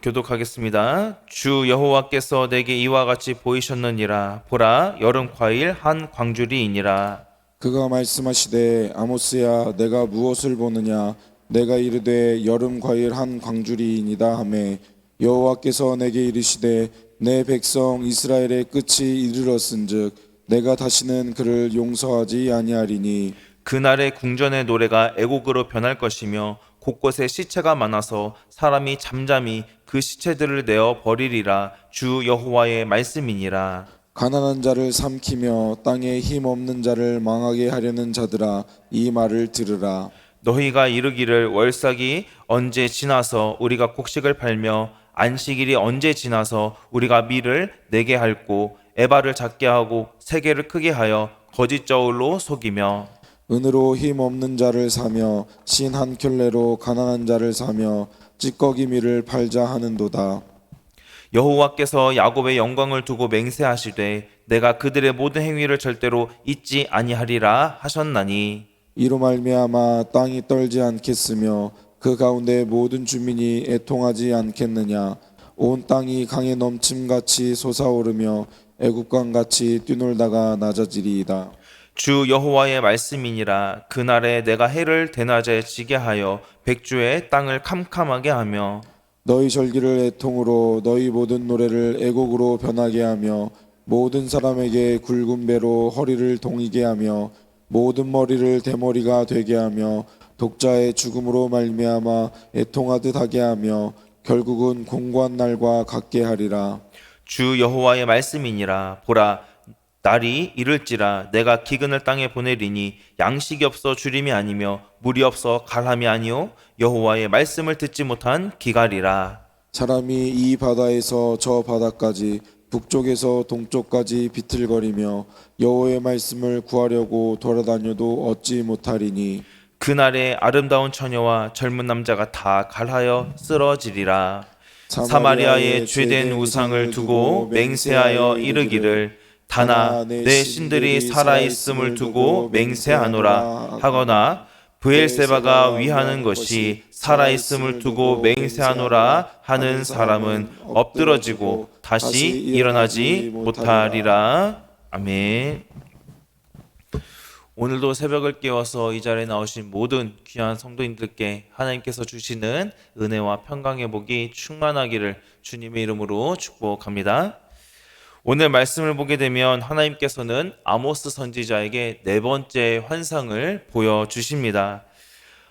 교독하겠습니다. 주 여호와께서 내게 이와 같이 보이셨느니라. 보라, 여름 과일 한 광주리이니라. 그가 말씀하시되 아모스야 내가 무엇을 보느냐. 내가 이르되 여름 과일 한 광주리이니이다 하매 여호와께서 내게 이르시되 내 백성 이스라엘의 끝이 이르렀은즉 내가 다시는 그를 용서하지 아니하리니. 그날의 궁전의 노래가 애곡으로 변할 것이며 곳곳에 시체가 많아서 사람이 잠잠히 그 시체들을 내어 버리리라. 주 여호와의 말씀이니라. 가난한 자를 삼키며 땅에 힘 없는 자를 망하게 하려는 자들아 이 말을 들으라. 너희가 이르기를 월삭이 언제 지나서 우리가 곡식을 팔며 안식일이 언제 지나서 우리가 밀을 내게 할고 에바를 작게 하고 세계를 크게 하여 거짓 저울로 속이며 은으로 힘 없는 자를 사며 신 한 켤레로 가난한 자를 사며 찌꺼기 밀을 팔자 하는도다. 여호와께서 야곱의 영광을 두고 맹세하시되 내가 그들의 모든 행위를 절대로 잊지 아니하리라 하셨나니 이로 말미암아 땅이 떨지 않겠으며 그 가운데 모든 주민이 애통하지 않겠느냐. 온 땅이 강에 넘침같이 솟아오르며 애국강같이 뛰놀다가 낮아지리이다. 주 여호와의 말씀이니라. 그날에 내가 해를 대낮에 지게 하여 백주의 땅을 캄캄하게 하며 너희 절기를 애통으로 너희 모든 노래를 애곡으로 변하게 하며 모든 사람에게 굵은 배로 허리를 동이게 하며 모든 머리를 대머리가 되게 하며 독자의 죽음으로 말미암아 애통하듯 하게 하며 결국은 공고한 날과 같게 하리라. 주 여호와의 말씀이니라. 보라, 날이 이를지라 내가 기근을 땅에 보내리니 양식이 없어 주림이 아니며 물이 없어 갈함이 아니요 여호와의 말씀을 듣지 못한 기갈이라. 사람이 이 바다에서 저 바다까지 북쪽에서 동쪽까지 비틀거리며 여호와의 말씀을 구하려고 돌아다녀도 얻지 못하리니. 그날에 아름다운 처녀와 젊은 남자가 다 갈하여 쓰러지리라. 사마리아의 죄된 우상을 두고 맹세하여 이르기를 다나 내 신들이 살아있음을 두고 맹세하노라 하거나 브엘세바가 위하는 것이 살아있음을 두고 맹세하노라 하는 사람은 엎드러지고 다시 일어나지 못하리라. 아멘. 오늘도 새벽을 깨워서 이 자리에 나오신 모든 귀한 성도님들께 하나님께서 주시는 은혜와 평강의 복이 충만하기를 주님의 이름으로 축복합니다. 오늘 말씀을 보게 되면 하나님께서는 아모스 선지자에게 네 번째 환상을 보여주십니다.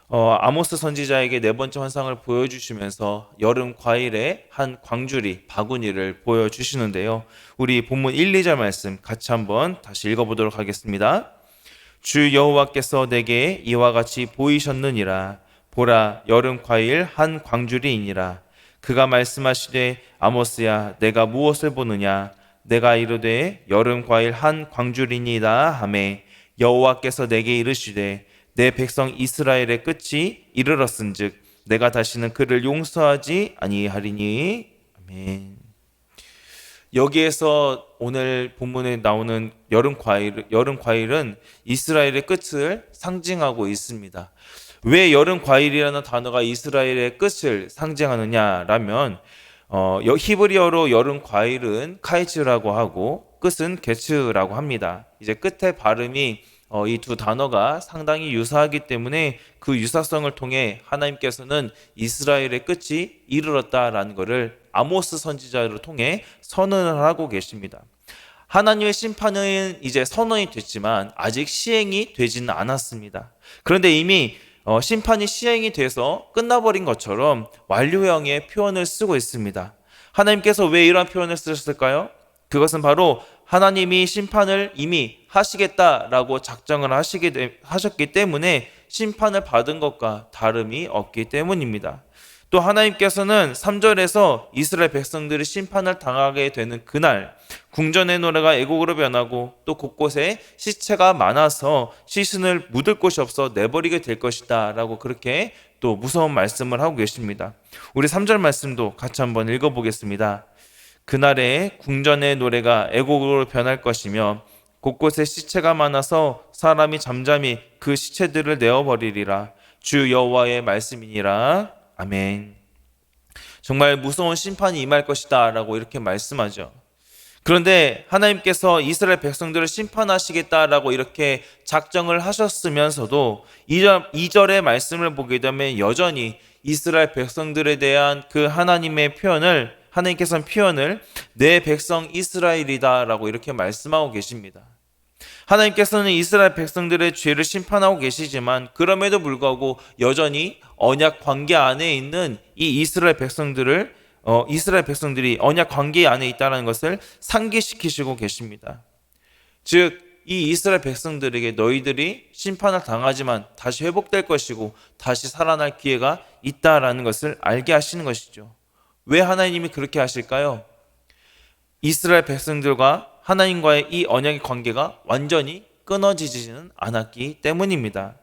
아모스 선지자에게 네 번째 환상을 보여주시면서 여름 과일의 한 광주리, 바구니를 보여주시는데요. 우리 본문 1, 2절 말씀 같이 한번 다시 읽어보도록 하겠습니다. 주 여호와께서 내게 이와 같이 보이셨느니라. 보라, 여름 과일 한 광주리이니라. 그가 말씀하시되 아모스야 내가 무엇을 보느냐. 내가 이르되 여름 과일 한 광주리니이다 하매 여호와께서 내게 이르시되 내 백성 이스라엘의 끝이 이르렀은즉 내가 다시는 그를 용서하지 아니하리니. 아멘. 여기에서 오늘 본문에 나오는 여름 과일은 이스라엘의 끝을 상징하고 있습니다. 왜 여름 과일이라는 단어가 이스라엘의 끝을 상징하느냐라면 히브리어로 여름 과일은 카이츠라고 하고 끝은 게츠라고 합니다. 이제 끝의 발음이 이 두 단어가 상당히 유사하기 때문에 그 유사성을 통해 하나님께서는 이스라엘의 끝이 이르렀다라는 것을 아모스 선지자를 통해 선언을 하고 계십니다. 하나님의 심판은 이제 선언이 됐지만 아직 시행이 되지는 않았습니다. 그런데 이미 심판이 시행이 돼서 끝나버린 것처럼 완료형의 표현을 쓰고 있습니다. 하나님께서 왜 이런 표현을 쓰셨을까요? 그것은 바로 하나님이 심판을 이미 하시겠다라고 작정을 하셨기 때문에 심판을 받은 것과 다름이 없기 때문입니다. 또 하나님께서는 3절에서 이스라엘 백성들이 심판을 당하게 되는 그날 궁전의 노래가 애곡으로 변하고 또 곳곳에 시체가 많아서 시신을 묻을 곳이 없어 내버리게 될 것이다 라고 그렇게 또 무서운 말씀을 하고 계십니다. 우리 3절 말씀도 같이 한번 읽어보겠습니다. 그날에 궁전의 노래가 애곡으로 변할 것이며 곳곳에 시체가 많아서 사람이 잠잠히 그 시체들을 내어버리리라. 주 여호와의 말씀이니라. 아멘. 정말 무서운 심판이 임할 것이다 라고 이렇게 말씀하죠. 그런데 하나님께서 이스라엘 백성들을 심판하시겠다라고 이렇게 작정을 하셨으면서도 2절의 말씀을 보게 되면 여전히 이스라엘 백성들에 대한 그 하나님께서는 표현을 내 백성 이스라엘이다라고 이렇게 말씀하고 계십니다. 하나님께서는 이스라엘 백성들의 죄를 심판하고 계시지만 그럼에도 불구하고 여전히 언약 관계 안에 있는 이 이스라엘 백성들이 언약 관계 안에 있다는 것을 상기시키시고 계십니다. 즉, 이 이스라엘 백성들에게 너희들이 심판을 당하지만 다시 회복될 것이고 다시 살아날 기회가 있다라는 것을 알게 하시는 것이죠. 왜 하나님이 그렇게 하실까요? 이스라엘 백성들과 하나님과의 이 언약의 관계가 완전히 끊어지지는 않았기 때문입니다.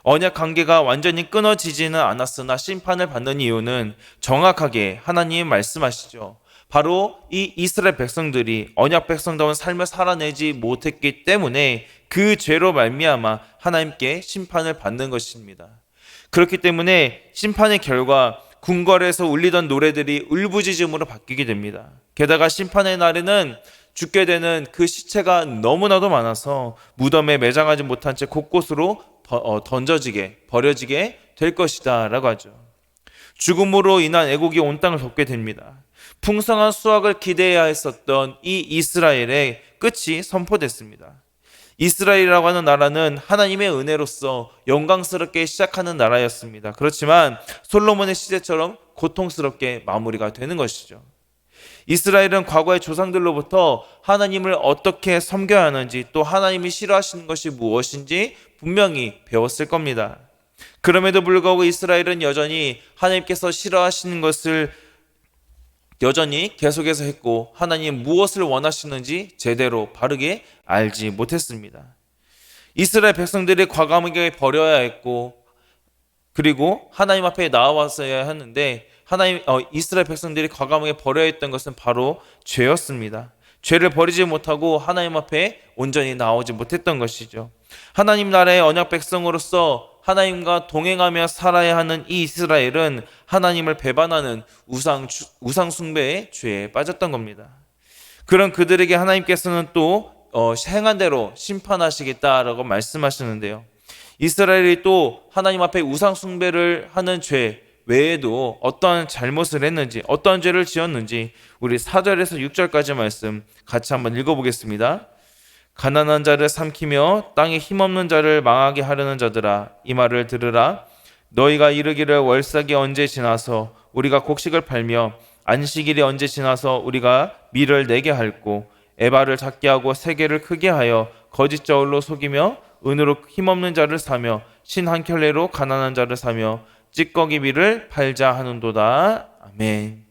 언약 관계가 완전히 끊어지지는 않았으나 심판을 받는 이유는 정확하게 하나님이 말씀하시죠. 바로 이 이스라엘 백성들이 언약 백성다운 삶을 살아내지 못했기 때문에 그 죄로 말미암아 하나님께 심판을 받는 것입니다. 그렇기 때문에 심판의 결과 궁궐에서 울리던 노래들이 울부짖음으로 바뀌게 됩니다. 게다가 심판의 날에는 죽게 되는 그 시체가 너무나도 많아서 무덤에 매장하지 못한 채 곳곳으로 버려지게 될 것이다 라고 하죠. 죽음으로 인한 애국이 온 땅을 덮게 됩니다. 풍성한 수확을 기대해야 했었던 이 이스라엘의 끝이 선포됐습니다. 이스라엘이라고 하는 나라는 하나님의 은혜로서 영광스럽게 시작하는 나라였습니다. 그렇지만 솔로몬의 시대처럼 고통스럽게 마무리가 되는 것이죠. 이스라엘은 과거의 조상들로부터 하나님을 어떻게 섬겨야 하는지 또 하나님이 싫어하시는 것이 무엇인지 분명히 배웠을 겁니다. 그럼에도 불구하고 이스라엘은 여전히 하나님께서 싫어하시는 것을 여전히 계속해서 했고 하나님 무엇을 원하시는지 제대로 바르게 알지 못했습니다. 이스라엘 백성들이 과감하게 버려야 했고 그리고 하나님 앞에 나와서야 했는데 이스라엘 백성들이 과감하게 버려야 했던 것은 바로 죄였습니다. 죄를 버리지 못하고 하나님 앞에 온전히 나오지 못했던 것이죠. 하나님 나라의 언약 백성으로서 하나님과 동행하며 살아야 하는 이 이스라엘은 하나님을 배반하는 우상 숭배의 죄에 빠졌던 겁니다. 그런 그들에게 하나님께서는 또 행한 대로 심판하시겠다라고 말씀하시는데요. 이스라엘이 또 하나님 앞에 우상 숭배를 하는 죄 외에도 어떠한 잘못을 했는지, 어떠한 죄를 지었는지 우리 4절에서 6절까지 말씀 같이 한번 읽어보겠습니다. 가난한 자를 삼키며 땅에 힘없는 자를 망하게 하려는 자들아, 이 말을 들으라. 너희가 이르기를 월삭이 언제 지나서 우리가 곡식을 팔며 안식일이 언제 지나서 우리가 밀을 내게 할꼬, 에바를 작게 하고 세계를 크게 하여 거짓 저울로 속이며 은으로 힘없는 자를 사며 신 한 켤레로 가난한 자를 사며 찌꺼기 밀을 팔자 하는도다. 아멘.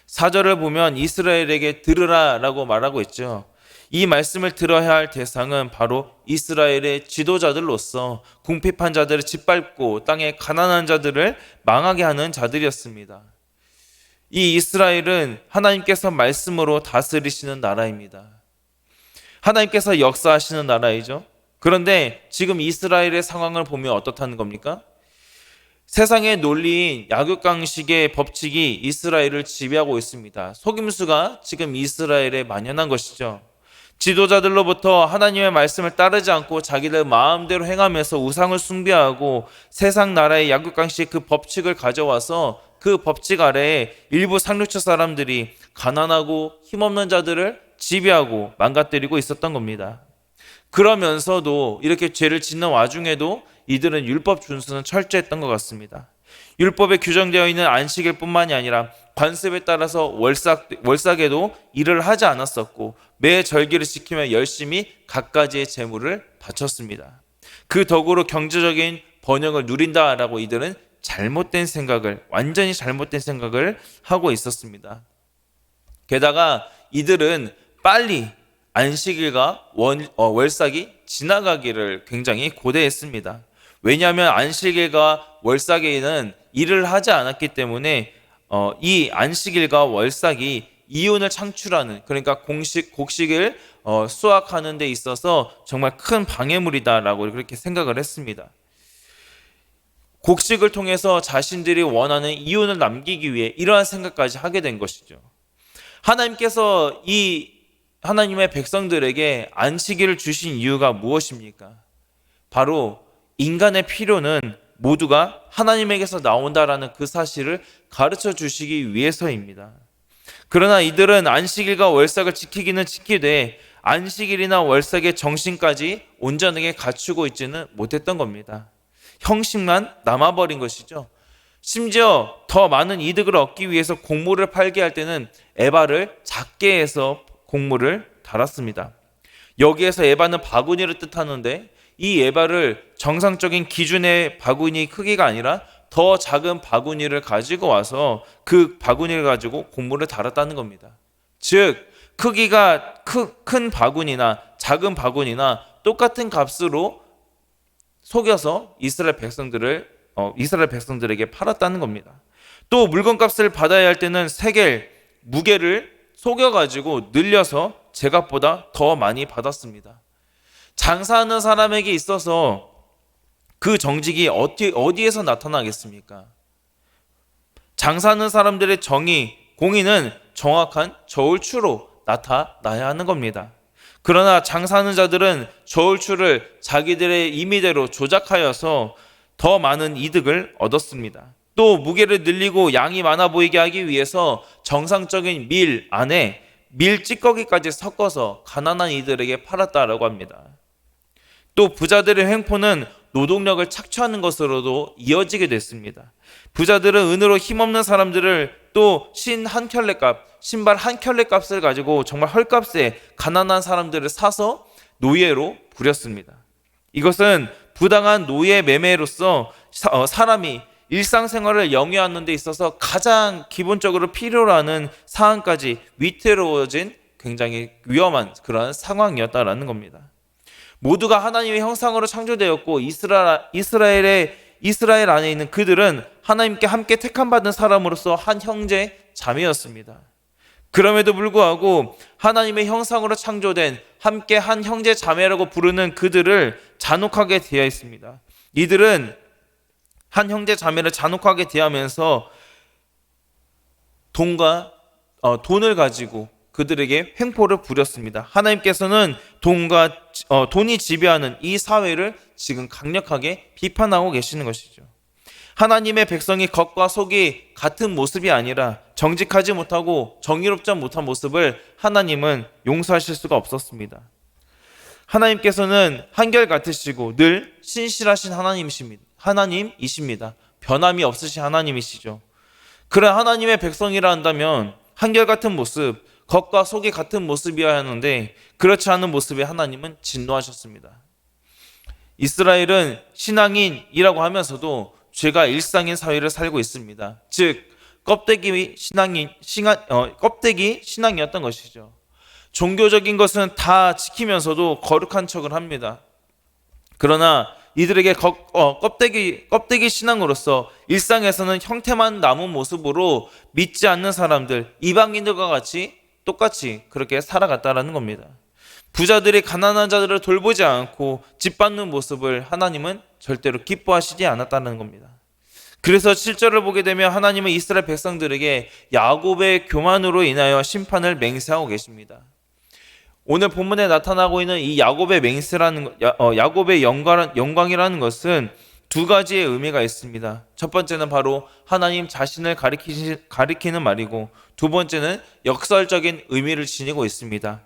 4절을 보면 이스라엘에게 들으라 라고 말하고 있죠. 이 말씀을 들어야 할 대상은 바로 이스라엘의 지도자들로서 궁핍한 자들을 짓밟고 땅의 가난한 자들을 망하게 하는 자들이었습니다. 이 이스라엘은 하나님께서 말씀으로 다스리시는 나라입니다. 하나님께서 역사하시는 나라이죠. 그런데 지금 이스라엘의 상황을 보면 어떻다는 겁니까? 세상의 논리인 약육강식의 법칙이 이스라엘을 지배하고 있습니다. 속임수가 지금 이스라엘에 만연한 것이죠. 지도자들로부터 하나님의 말씀을 따르지 않고 자기들 마음대로 행하면서 우상을 숭배하고 세상 나라의 약육강식 그 법칙을 가져와서 그 법칙 아래에 일부 상류층 사람들이 가난하고 힘없는 자들을 지배하고 망가뜨리고 있었던 겁니다. 그러면서도 이렇게 죄를 짓는 와중에도 이들은 율법 준수는 철저했던 것 같습니다. 율법에 규정되어 있는 안식일 뿐만이 아니라 관습에 따라서 월삭에도 일을 하지 않았었고 매 절기를 지키며 열심히 갖가지의 재물을 바쳤습니다. 그 덕으로 경제적인 번영을 누린다라고 이들은 완전히 잘못된 생각을 하고 있었습니다. 게다가 이들은 빨리 안식일과 월삭이 지나가기를 굉장히 고대했습니다. 왜냐하면 안식일과 월삭에는 일을 하지 않았기 때문에 이 안식일과 월삭이 이윤을 창출하는, 그러니까 곡식을 수확하는 데 있어서 정말 큰 방해물이다라고 그렇게 생각을 했습니다. 곡식을 통해서 자신들이 원하는 이윤을 남기기 위해 이러한 생각까지 하게 된 것이죠. 하나님께서 이 하나님의 백성들에게 안식일을 주신 이유가 무엇입니까? 바로 인간의 필요는 모두가 하나님에게서 나온다라는 그 사실을 가르쳐 주시기 위해서입니다. 그러나 이들은 안식일과 월삭을 지키기는 지키되 안식일이나 월삭의 정신까지 온전하게 갖추고 있지는 못했던 겁니다. 형식만 남아버린 것이죠. 심지어 더 많은 이득을 얻기 위해서 곡물을 팔게 할 때는 에바를 작게 해서 곡물을 달았습니다. 여기에서 에바는 바구니를 뜻하는데 이 에바를 정상적인 기준의 바구니 크기가 아니라 더 작은 바구니를 가지고 와서 그 바구니를 가지고 곡물을 달았다는 겁니다. 즉 크기가 큰 바구니나 작은 바구니나 똑같은 값으로 속여서 이스라엘 백성들에게 팔았다는 겁니다. 또 물건값을 받아야 할 때는 세겔 무게를 속여가지고 늘려서 제값보다 더 많이 받았습니다. 장사하는 사람에게 있어서 그 정직이 어디에서 나타나겠습니까? 장사하는 사람들의 공의는 정확한 저울추로 나타나야 하는 겁니다. 그러나 장사하는 자들은 저울추를 자기들의 임의대로 조작하여서 더 많은 이득을 얻었습니다. 또 무게를 늘리고 양이 많아 보이게 하기 위해서 정상적인 밀 안에 밀 찌꺼기까지 섞어서 가난한 이들에게 팔았다라고 합니다. 또 부자들의 횡포는 노동력을 착취하는 것으로도 이어지게 됐습니다. 부자들은 은으로 힘없는 사람들을 또 신발 한 켤레 값을 가지고 정말 헐값에 가난한 사람들을 사서 노예로 부렸습니다. 이것은 부당한 노예 매매로서 사람이 일상생활을 영위하는 데 있어서 가장 기본적으로 필요로 하는 사항까지 위태로워진 굉장히 위험한 그런 상황이었다라는 겁니다. 모두가 하나님의 형상으로 창조되었고 이스라엘 안에 있는 그들은 하나님께 함께 택함받은 사람으로서 한 형제 자매였습니다. 그럼에도 불구하고 하나님의 형상으로 창조된 함께 한 형제 자매라고 부르는 그들을 잔혹하게 대하였습니다. 이들은 한 형제 자매를 잔혹하게 대하면서 돈을 가지고 그들에게 횡포를 부렸습니다. 하나님께서는 돈이 지배하는 이 사회를 지금 강력하게 비판하고 계시는 것이죠. 하나님의 백성이 겉과 속이 같은 모습이 아니라 정직하지 못하고 정의롭지 못한 모습을 하나님은 용서하실 수가 없었습니다. 하나님께서는 한결같으시고 늘 신실하신 하나님이십니다. 변함이 없으신 하나님이시죠. 그런 하나님의 백성이라 한다면 한결같은 모습, 겉과 속이 같은 모습이어야 하는데 그렇지 않은 모습에 하나님은 진노하셨습니다. 이스라엘은 신앙인이라고 하면서도 죄가 일상인 사회를 살고 있습니다. 즉 껍데기 신앙이었던 것이죠. 종교적인 것은 다 지키면서도 거룩한 척을 합니다. 그러나 이들에게 껍데기 신앙으로서 일상에서는 형태만 남은 모습으로 믿지 않는 사람들, 이방인들과 똑같이 그렇게 살아갔다라는 겁니다. 부자들이 가난한 자들을 돌보지 않고 짓밟는 모습을 하나님은 절대로 기뻐하시지 않았다는 겁니다. 그래서 7절을 보게 되면 하나님은 이스라엘 백성들에게 야곱의 교만으로 인하여 심판을 맹세하고 계십니다. 오늘 본문에 나타나고 있는 이 야곱의 야곱의 영광이라는 것은 두 가지의 의미가 있습니다. 첫 번째는 바로 하나님 자신을 가리키는 말이고 두 번째는 역설적인 의미를 지니고 있습니다.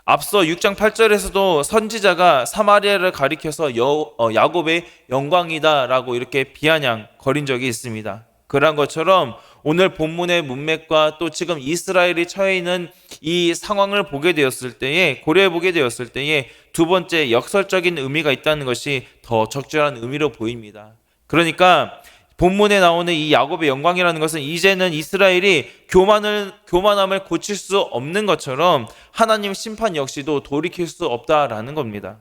앞서 6장 8절에서도 선지자가 사마리아를 가리켜서 야곱의 영광이다라고 이렇게 비아냥거린 적이 있습니다. 그런 것처럼 오늘 본문의 문맥과 또 지금 이스라엘이 처해 있는 이 상황을 고려해 보게 되었을 때에 두 번째 역설적인 의미가 있다는 것이 더 적절한 의미로 보입니다. 그러니까 본문에 나오는 이 야곱의 영광이라는 것은 이제는 이스라엘이 교만함을 고칠 수 없는 것처럼 하나님 심판 역시도 돌이킬 수 없다라는 겁니다.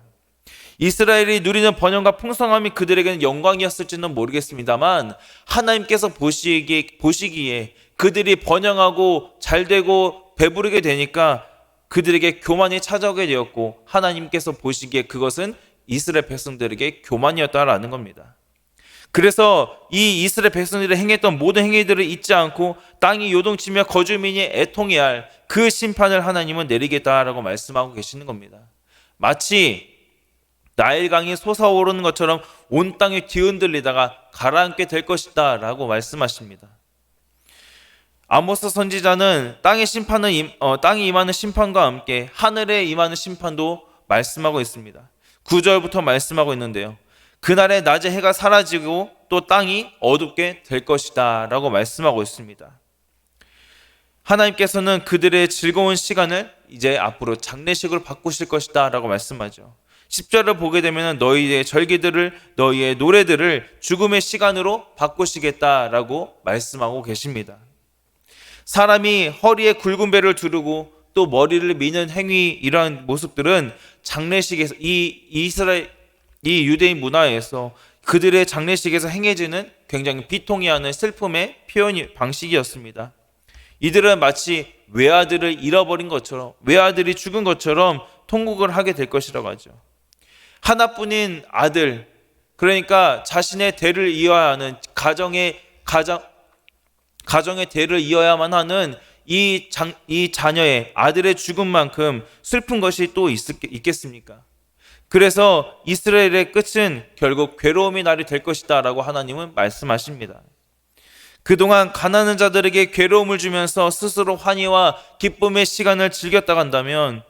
이스라엘이 누리는 번영과 풍성함이 그들에게는 영광이었을지는 모르겠습니다만 하나님께서 보시기에 그들이 번영하고 잘되고 배부르게 되니까 그들에게 교만이 찾아오게 되었고 하나님께서 보시기에 그것은 이스라엘 백성들에게 교만이었다라는 겁니다. 그래서 이 이스라엘 백성들이 행했던 모든 행위들을 잊지 않고 땅이 요동치며 거주민이 애통해야 할 그 심판을 하나님은 내리겠다라고 말씀하고 계시는 겁니다. 마치 나일강이 솟아오르는 것처럼 온 땅이 뒤흔들리다가 가라앉게 될 것이다 라고 말씀하십니다. 아모스 선지자는 땅에 임하는 심판과 함께 하늘에 임하는 심판도 말씀하고 있습니다. 9절부터 말씀하고 있는데요. 그날에 낮에 해가 사라지고 또 땅이 어둡게 될 것이다 라고 말씀하고 있습니다. 하나님께서는 그들의 즐거운 시간을 이제 앞으로 장례식으로 바꾸실 것이다 라고 말씀하죠. 10절을 보게 되면 너희의 절기들을, 너희의 노래들을 죽음의 시간으로 바꾸시겠다라고 말씀하고 계십니다. 사람이 허리에 굵은 배를 두르고 또 머리를 미는 행위, 이러한 모습들은 장례식에서 이 유대인 문화에서 그들의 장례식에서 행해지는 굉장히 비통해하는 슬픔의 표현 방식이었습니다. 이들은 마치 외아들을 잃어버린 것처럼, 외아들이 죽은 것처럼 통곡을 하게 될 것이라고 하죠. 하나뿐인 아들, 그러니까 자신의 대를 이어야 하는 가정의 대를 이어야만 하는 이 자녀의 아들의 죽음만큼 슬픈 것이 또 있겠습니까? 그래서 이스라엘의 끝은 결국 괴로움의 날이 될 것이다 라고 하나님은 말씀하십니다. 그동안 가난한 자들에게 괴로움을 주면서 스스로 환희와 기쁨의 시간을 즐겼다 간다면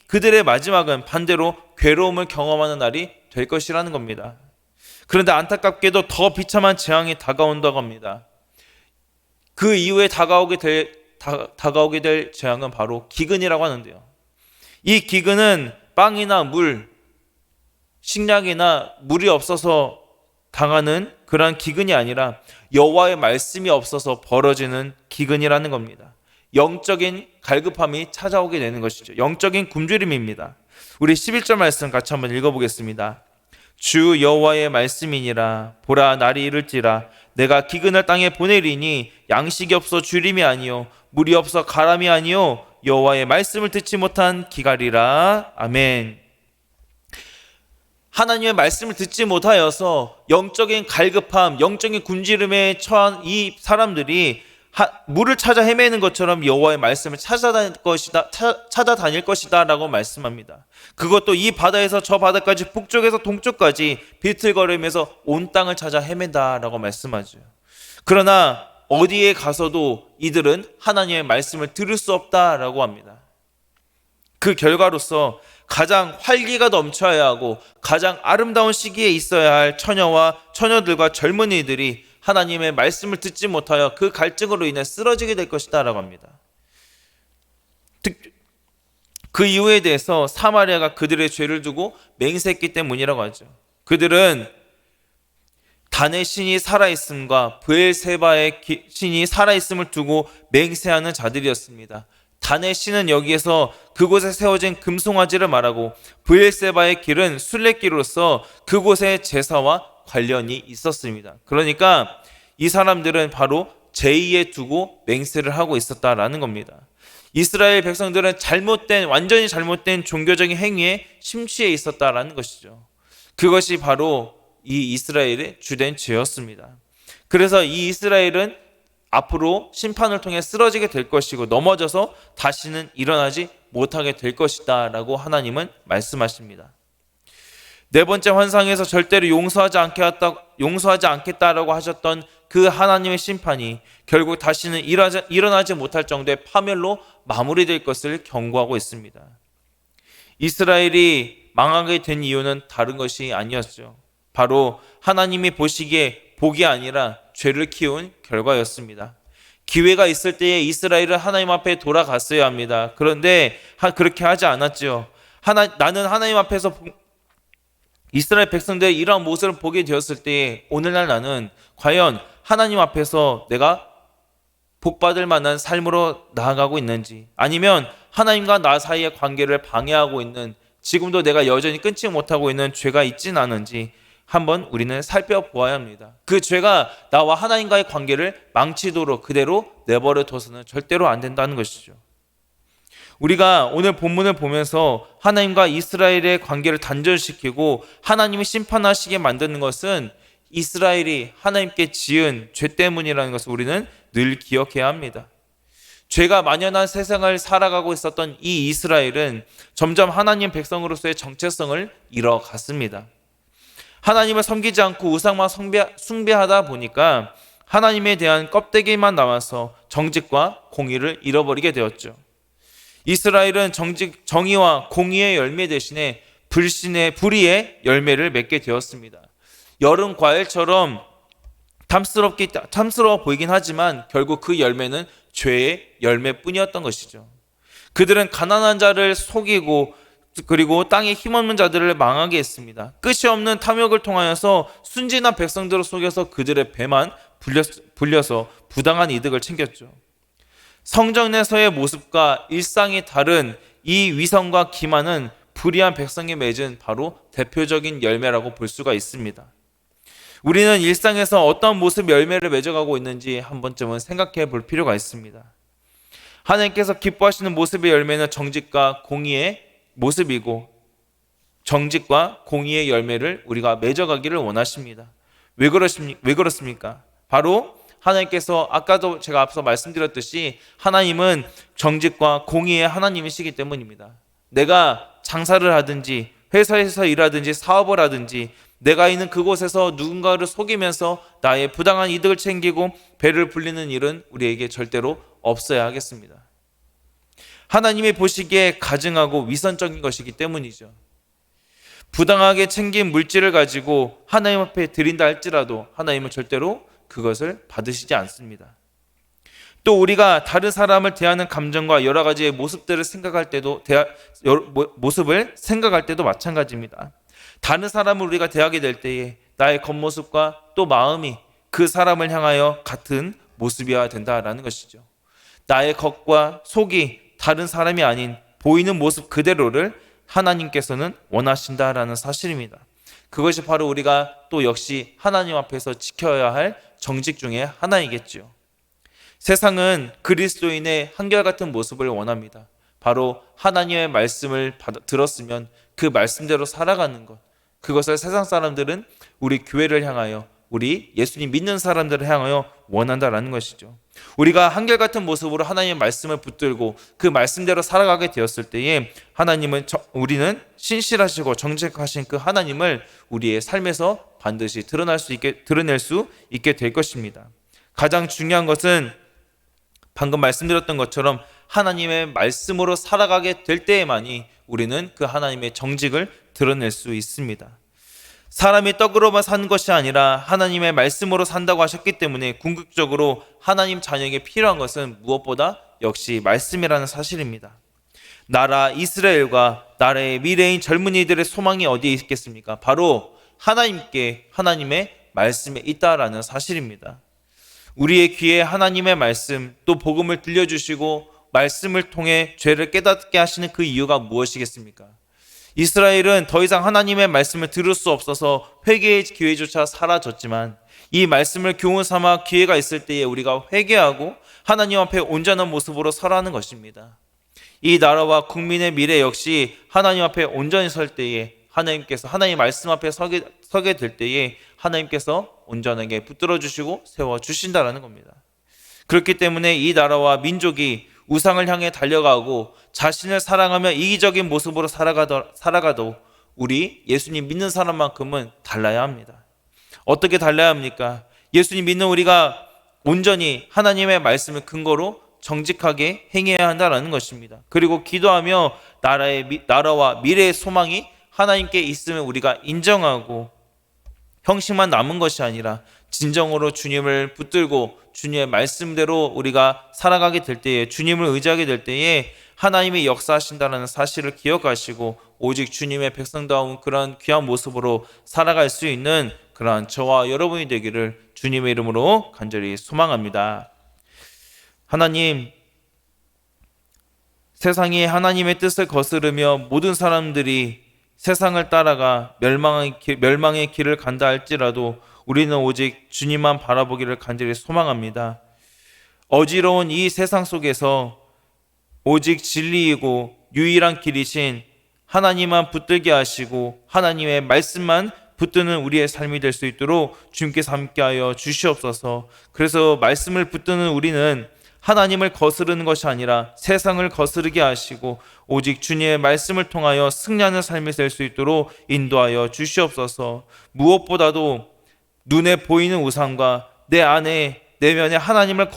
그들의 마지막은 반대로 괴로움을 경험하는 날이 될 것이라는 겁니다. 그런데 안타깝게도 더 비참한 재앙이 다가온다고 합니다. 그 이후에 다가오게 될 재앙은 바로 기근이라고 하는데요. 이 기근은 빵이나 물, 식량이나 물이 없어서 당하는 그러한 기근이 아니라 여호와의 말씀이 없어서 벌어지는 기근이라는 겁니다. 영적인 갈급함이 찾아오게 되는 것이죠. 영적인 굶주림입니다. 우리 11절 말씀 같이 한번 읽어보겠습니다. 주 여호와의 말씀이니라. 보라, 날이 이를지라. 내가 기근을 땅에 보내리니 양식이 없어 주림이 아니요 물이 없어 가람이 아니요 여호와의 말씀을 듣지 못한 기갈이라. 아멘. 하나님의 말씀을 듣지 못하여서 영적인 갈급함, 영적인 굶주림에 처한 이 사람들이 물을 찾아 헤매는 것처럼 여호와의 말씀을 찾아다닐 것이다 라고 말씀합니다. 그것도 이 바다에서 저 바다까지, 북쪽에서 동쪽까지 비틀거리면서 온 땅을 찾아 헤맨다 라고 말씀하죠. 그러나 어디에 가서도 이들은 하나님의 말씀을 들을 수 없다 라고 합니다. 그 결과로서 가장 활기가 넘쳐야 하고 가장 아름다운 시기에 있어야 할 처녀들과 젊은이들이 하나님의 말씀을 듣지 못하여 그 갈증으로 인해 쓰러지게 될 것이다 라고 합니다. 그 이유에 대해서 사마리아가 그들의 죄를 두고 맹세했기 때문이라고 하죠. 그들은 단의 신이 살아있음과 브엘세바의 신이 살아있음을 두고 맹세하는 자들이었습니다. 단의 신은 여기에서 그곳에 세워진 금송아지를 말하고 브엘세바의 길은 순례길로서 그곳의 제사와 관련이 있었습니다. 그러니까 이 사람들은 바로 제2에 두고 맹세를 하고 있었다라는 겁니다. 이스라엘 백성들은 완전히 잘못된 종교적인 행위에 심취해 있었다라는 것이죠. 그것이 바로 이 이스라엘의 주된 죄였습니다. 그래서 이 이스라엘은 앞으로 심판을 통해 쓰러지게 될 것이고 넘어져서 다시는 일어나지 못하게 될 것이다 라고 하나님은 말씀하십니다. 네 번째 환상에서 절대로 용서하지 않겠다라고 하셨던 그 하나님의 심판이 결국 다시는 일어나지 못할 정도의 파멸로 마무리될 것을 경고하고 있습니다. 이스라엘이 망하게 된 이유는 다른 것이 아니었죠. 바로 하나님이 보시기에 복이 아니라 죄를 키운 결과였습니다. 기회가 있을 때에 이스라엘은 하나님 앞에 돌아갔어야 합니다. 그런데 그렇게 하지 않았죠. 나는 하나님 앞에서 이스라엘 백성들의 이러한 모습을 보게 되었을 때 오늘날 나는 과연 하나님 앞에서 내가 복받을 만한 삶으로 나아가고 있는지, 아니면 하나님과 나 사이의 관계를 방해하고 있는, 지금도 내가 여전히 끊지 못하고 있는 죄가 있진 않은지 한번 우리는 살펴보아야 합니다. 그 죄가 나와 하나님과의 관계를 망치도록 그대로 내버려 둬서는 절대로 안 된다는 것이죠. 우리가 오늘 본문을 보면서 하나님과 이스라엘의 관계를 단절시키고 하나님이 심판하시게 만드는 것은 이스라엘이 하나님께 지은 죄 때문이라는 것을 우리는 늘 기억해야 합니다. 죄가 만연한 세상을 살아가고 있었던 이 이스라엘은 점점 하나님 백성으로서의 정체성을 잃어갔습니다. 하나님을 섬기지 않고 우상만 숭배하다 보니까 하나님에 대한 껍데기만 남아서 정직과 공의를 잃어버리게 되었죠. 이스라엘은 정의와 공의의 열매 대신에 불의의 열매를 맺게 되었습니다. 여름 과일처럼 탐스러워 보이긴 하지만 결국 그 열매는 죄의 열매뿐이었던 것이죠. 그들은 가난한 자를 속이고 그리고 땅에 힘없는 자들을 망하게 했습니다. 끝이 없는 탐욕을 통하여서 순진한 백성들을 속여서 그들의 배만 불려서 부당한 이득을 챙겼죠. 성전에서의 모습과 일상이 다른 이 위선과 기만은 불의한 백성이 맺은 바로 대표적인 열매라고 볼 수가 있습니다. 우리는 일상에서 어떤 모습 열매를 맺어가고 있는지 한 번쯤은 생각해 볼 필요가 있습니다. 하나님께서 기뻐하시는 모습의 열매는 정직과 공의의 모습이고 정직과 공의의 열매를 우리가 맺어가기를 원하십니다. 왜 그렇습니까? 바로 하나님께서 아까도 제가 앞서 말씀드렸듯이 하나님은 정직과 공의의 하나님이시기 때문입니다. 내가 장사를 하든지 회사에서 일하든지 사업을 하든지 내가 있는 그곳에서 누군가를 속이면서 나의 부당한 이득을 챙기고 배를 불리는 일은 우리에게 절대로 없어야 하겠습니다. 하나님이 보시기에 가증하고 위선적인 것이기 때문이죠. 부당하게 챙긴 물질을 가지고 하나님 앞에 드린다 할지라도 하나님은 절대로 그것을 받으시지 않습니다. 또 우리가 다른 사람을 대하는 감정과 여러 가지의 모습을 생각할 때도 마찬가지입니다. 다른 사람을 우리가 대하게 될 때에 나의 겉모습과 또 마음이 그 사람을 향하여 같은 모습이어야 된다라는 것이죠. 나의 겉과 속이 다른 사람이 아닌 보이는 모습 그대로를 하나님께서는 원하신다라는 사실입니다. 그것이 바로 우리가 또 역시 하나님 앞에서 지켜야 할 정직 중에 하나이겠죠. 세상은 그리스도인의 한결같은 모습을 원합니다. 바로 하나님의 말씀을 들었으면 그 말씀대로 살아가는 것. 그것을 세상 사람들은 우리 교회를 향하여 우리 예수님 믿는 사람들을 향하여 원한다라는 것이죠. 우리가 한결같은 모습으로 하나님의 말씀을 붙들고 그 말씀대로 살아가게 되었을 때에 우리는 신실하시고 정직하신 그 하나님을 우리의 삶에서 반드시 드러낼 수 있게 될 것입니다. 가장 중요한 것은 방금 말씀드렸던 것처럼 하나님의 말씀으로 살아가게 될 때에만이 우리는 그 하나님의 정직을 드러낼 수 있습니다. 사람이 떡으로만 사는 것이 아니라 하나님의 말씀으로 산다고 하셨기 때문에 궁극적으로 하나님 자녀에게 필요한 것은 무엇보다 역시 말씀이라는 사실입니다. 나라 이스라엘과 나라의 미래인 젊은이들의 소망이 어디에 있겠습니까? 바로 하나님의 말씀에 있다라는 사실입니다. 우리의 귀에 하나님의 말씀 또 복음을 들려주시고 말씀을 통해 죄를 깨닫게 하시는 그 이유가 무엇이겠습니까? 이스라엘은 더 이상 하나님의 말씀을 들을 수 없어서 회개의 기회조차 사라졌지만 이 말씀을 교훈 삼아 기회가 있을 때에 우리가 회개하고 하나님 앞에 온전한 모습으로 설하는 것입니다. 이 나라와 국민의 미래 역시 하나님 앞에 온전히 설 때에 하나님 말씀 앞에 서게 될 때에 하나님께서 온전하게 붙들어 주시고 세워 주신다라는 겁니다. 그렇기 때문에 이 나라와 민족이 우상을 향해 달려가고 자신을 사랑하며 이기적인 모습으로 살아가도 우리 예수님 믿는 사람만큼은 달라야 합니다. 어떻게 달라야 합니까? 예수님 믿는 우리가 온전히 하나님의 말씀을 근거로 정직하게 행해야 한다는 것입니다. 그리고 기도하며 나라와 미래의 소망이 하나님께 있음을 우리가 인정하고 형식만 남은 것이 아니라 진정으로 주님을 붙들고 주님의 말씀대로 우리가 살아가게 될 때에 주님을 의지하게 될 때에 하나님이 역사하신다는 사실을 기억하시고 오직 주님의 백성다운 그런 귀한 모습으로 살아갈 수 있는 그러한 저와 여러분이 되기를 주님의 이름으로 간절히 소망합니다. 하나님, 세상이 하나님의 뜻을 거스르며 모든 사람들이 세상을 따라가 멸망의 길을 간다 할지라도 우리는 오직 주님만 바라보기를 간절히 소망합니다. 어지러운 이 세상 속에서 오직 진리이고 유일한 길이신 하나님만 붙들게 하시고 하나님의 말씀만 붙드는 우리의 삶이 될 수 있도록 주님께서 함께하여 주시옵소서. 그래서 말씀을 붙드는 우리는 하나님을 거스르는 것이 아니라 세상을 거스르게 하시고 오직 주님의 말씀을 통하여 승리하는 삶이 될 수 있도록 인도하여 주시옵소서. 무엇보다도 눈에 보이는 우상과 내 안에 내면에 하나님을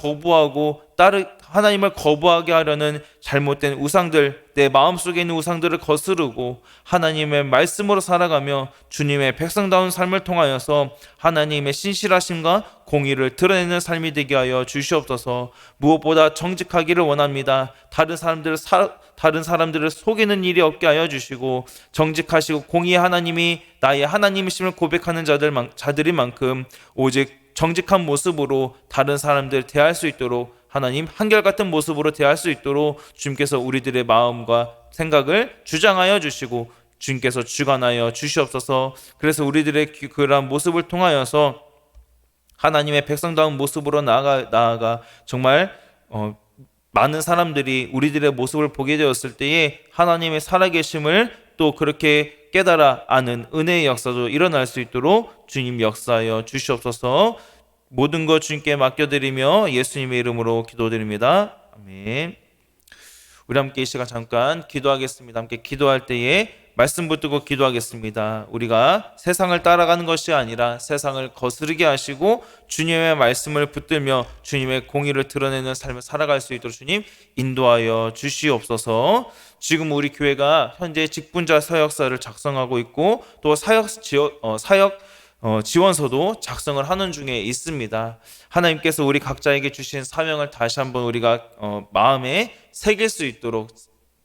거부하게 하려는 잘못된 우상들, 내 마음속에 있는 우상들을 거스르고 하나님의 말씀으로 살아가며 주님의 백성다운 삶을 통하여서 하나님의 신실하심과 공의를 드러내는 삶이 되게 하여 주시옵소서. 무엇보다 정직하기를 원합니다. 다른 사람들을 속이는 일이 없게 하여 주시고 정직하시고 공의의 하나님이 나의 하나님이심을 고백하는 자들인 만큼 오직 정직한 모습으로 다른 사람들 대할 수 있도록 하나님 한결같은 모습으로 대할 수 있도록 주님께서 우리들의 마음과 생각을 주장하여 주시고 주님께서 주관하여 주시옵소서. 그래서 우리들의 그러한 모습을 통하여서 하나님의 백성다운 모습으로 나아가 정말 많은 사람들이 우리들의 모습을 보게 되었을 때에 하나님의 살아계심을 또 그렇게 깨달아 아는 은혜의 역사도 일어날 수 있도록 주님 역사하여 주시옵소서. 모든 것 주님께 맡겨드리며 예수님의 이름으로 기도드립니다. 아멘. 우리 함께 이 시간 잠깐 기도하겠습니다. 함께 기도할 때에 말씀 붙들고 기도하겠습니다. 우리가 세상을 따라가는 것이 아니라 세상을 거스르게 하시고 주님의 말씀을 붙들며 주님의 공의를 드러내는 삶을 살아갈 수 있도록 주님 인도하여 주시옵소서. 지금 우리 교회가 현재 직분자 서역서를 작성하고 있고 또 사역 지원서도 작성을 하는 중에 있습니다. 하나님께서 우리 각자에게 주신 사명을 다시 한번 우리가 마음에 새길 수 있도록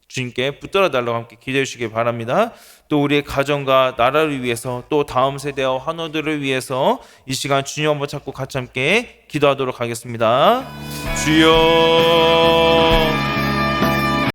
주님께 붙들어 달라고 함께 기도해 주시기 바랍니다. 또 우리의 가정과 나라를 위해서 또 다음 세대와 환우들을 위해서 이 시간 주님 한번 찾고 같이 함께 기도하도록 하겠습니다. 주여